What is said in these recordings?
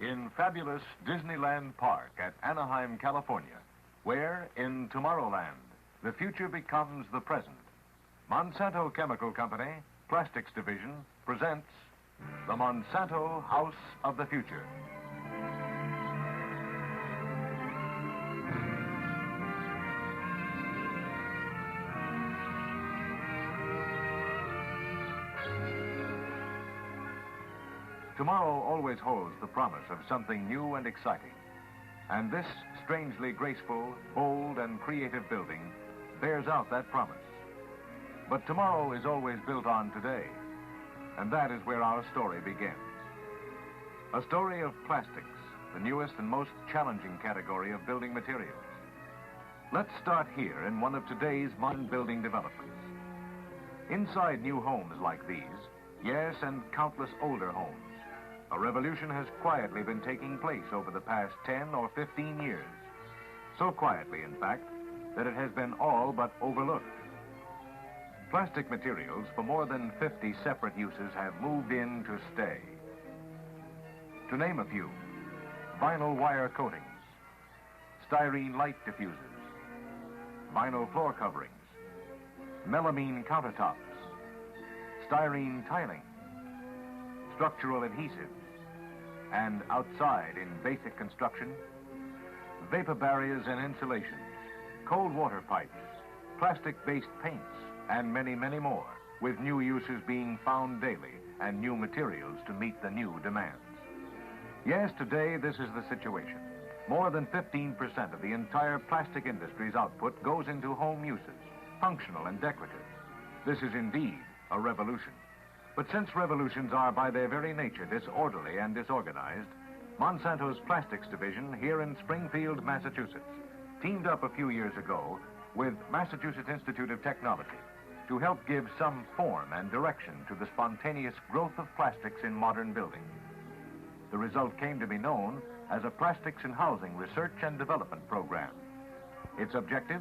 in fabulous Disneyland Park at Anaheim, California, where, in Tomorrowland, the future becomes the present. Monsanto Chemical Company, Plastics Division, presents the Monsanto House of the Future. Tomorrow always holds the promise of something new and exciting. And this strangely graceful, bold, and creative building bears out that promise. But tomorrow is always built on today. And that is where our story begins. A story of plastics, the newest and most challenging category of building materials. Let's start here in one of today's modern building developments. Inside new homes like these, yes, and countless older homes, a revolution has quietly been taking place over the past 10 or 15 years. So quietly, in fact, that it has been all but overlooked. Plastic materials for more than 50 separate uses have moved in to stay. To name a few: vinyl wire coatings, styrene light diffusers, vinyl floor coverings, melamine countertops, styrene tiling, structural adhesives, and outside in basic construction, vapor barriers and insulations, cold water pipes, plastic-based paints, and many, many more, with new uses being found daily and new materials to meet the new demands. Yes, today this is the situation. More than 15% of the entire plastic industry's output goes into home uses, functional and decorative. This is indeed a revolution. But since revolutions are by their very nature disorderly and disorganized, Monsanto's Plastics Division here in Springfield, Massachusetts, teamed up a few years ago with Massachusetts Institute of Technology to help give some form and direction to the spontaneous growth of plastics in modern buildings. The result came to be known as a Plastics in Housing Research and Development Program. Its objective?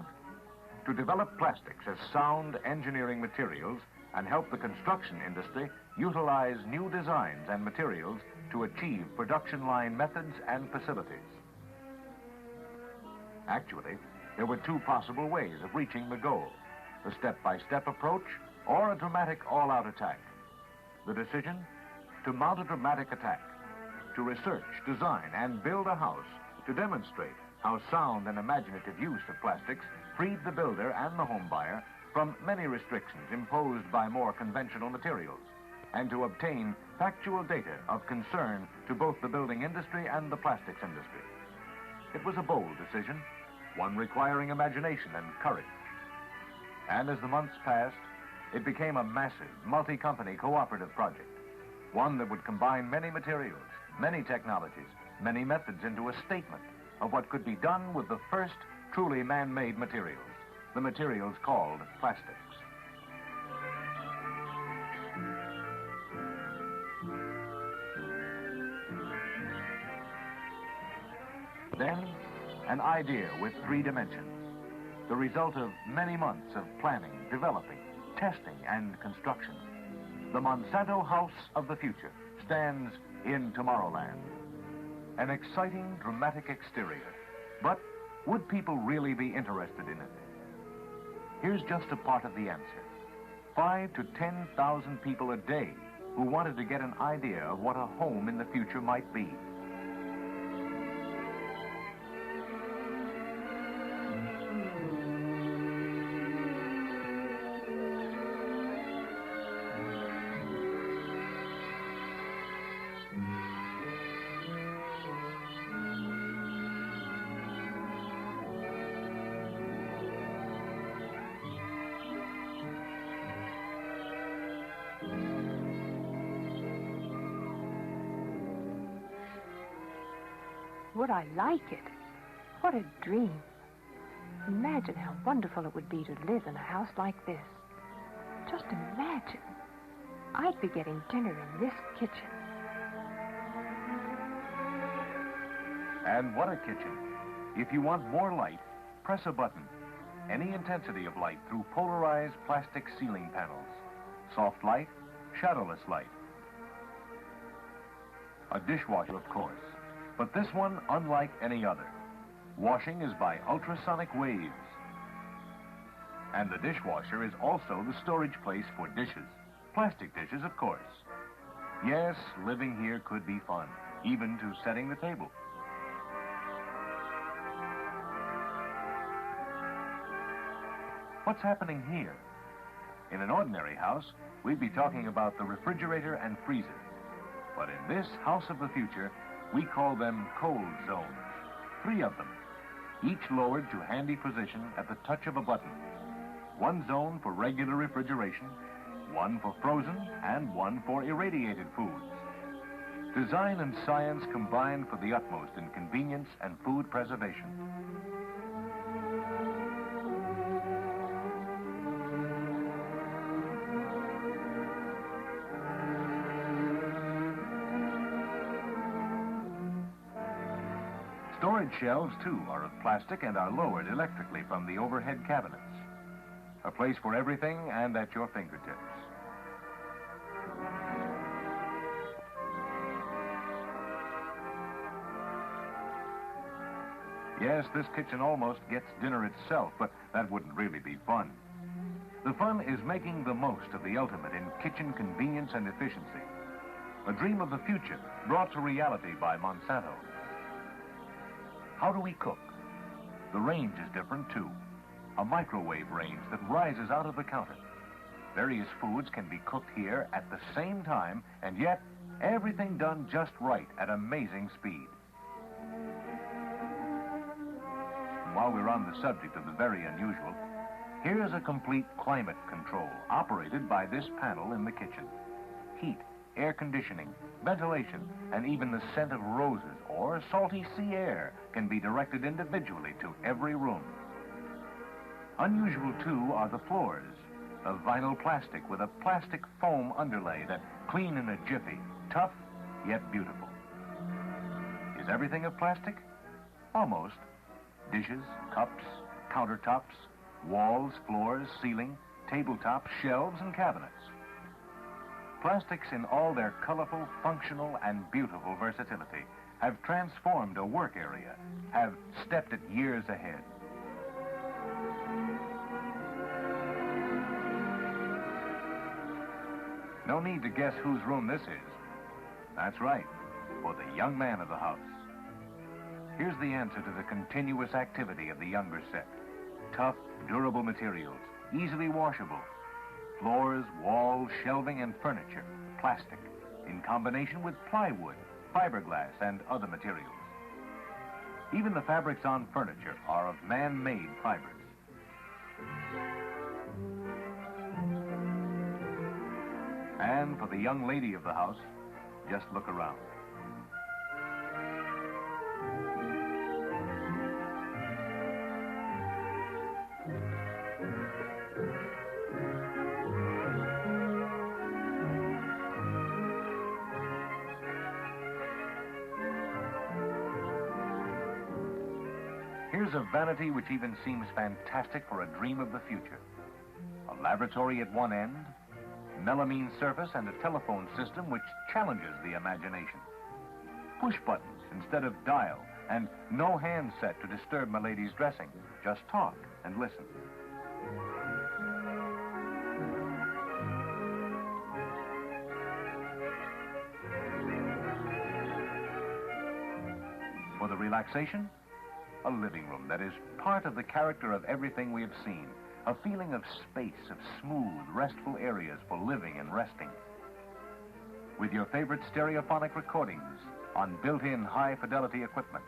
To develop plastics as sound engineering materials and help the construction industry utilize new designs and materials to achieve production line methods and facilities. Actually, there were two possible ways of reaching the goal: a step-by-step approach or a dramatic all-out attack. The decision? To mount a dramatic attack, to research, design, and build a house to demonstrate how sound and imaginative use of plastics freed the builder and the home buyer from many restrictions imposed by more conventional materials, and to obtain factual data of concern to both the building industry and the plastics industry. It was a bold decision, one requiring imagination and courage. And as the months passed, it became a massive, multi-company cooperative project, one that would combine many materials, many technologies, many methods into a statement of what could be done with the first truly man-made materials, the materials called plastics. Then, an idea with 3 dimensions, the result of many months of planning, developing, testing, and construction. The Monsanto House of the Future stands in Tomorrowland. An exciting, dramatic exterior. But would people really be interested in it? Here's just a part of the answer. 5,000 to 10,000 people a day who wanted to get an idea of what a home in the future might be. Would I like it? What a dream. Imagine how wonderful it would be to live in a house like this. Just imagine. I'd be getting dinner in this kitchen. And what a kitchen. If you want more light, press a button. Any intensity of light through polarized plastic ceiling panels. Soft light, shadowless light. A dishwasher, of course, But this one, unlike any other. Washing is by ultrasonic waves. And the dishwasher is also the storage place for dishes. Plastic dishes, of course. Yes, living here could be fun, even to setting the table. What's happening here? In an ordinary house, we'd be talking about the refrigerator and freezer. But in this house of the future, we call them cold zones. 3 of them, each lowered to handy position at the touch of a button. 1 zone for regular refrigeration, 1 for frozen, and 1 for irradiated foods. Design and science combined for the utmost in convenience and food preservation. Storage shelves, too, are of plastic and are lowered electrically from the overhead cabinets. A place for everything and at your fingertips. Yes, this kitchen almost gets dinner itself, but that wouldn't really be fun. The fun is making the most of the ultimate in kitchen convenience and efficiency. A dream of the future brought to reality by Monsanto. How do we cook? The range is different, too. A microwave range that rises out of the counter. Various foods can be cooked here at the same time, and yet everything done just right at amazing speed. And while we're on the subject of the very unusual, here's a complete climate control operated by this panel in the kitchen. Heat, air conditioning, ventilation, and even the scent of roses or salty sea air can be directed individually to every room. Unusual, too, are the floors, of vinyl plastic with a plastic foam underlay that clean in a jiffy, tough yet beautiful. Is everything of plastic? Almost. Dishes, cups, countertops, walls, floors, ceiling, tabletops, shelves, and cabinets. Plastics in all their colorful, functional, and beautiful versatility have transformed a work area, have stepped it years ahead. No need to guess whose room this is. That's right, for the young man of the house. Here's the answer to the continuous activity of the younger set. Tough, durable materials, easily washable. Floors, walls, shelving, and furniture, plastic, in combination with plywood, fiberglass, and other materials. Even the fabrics on furniture are of man-made fibers. And for the young lady of the house, just look around. Here's a vanity which even seems fantastic for a dream of the future. A laboratory at one end, melamine surface, and a telephone system which challenges the imagination. Push buttons instead of dial, and no handset to disturb my lady's dressing. Just talk and listen. For the relaxation, a living room that is part of the character of everything we have seen. A feeling of space, of smooth, restful areas for living and resting. With your favorite stereophonic recordings on built-in high-fidelity equipment.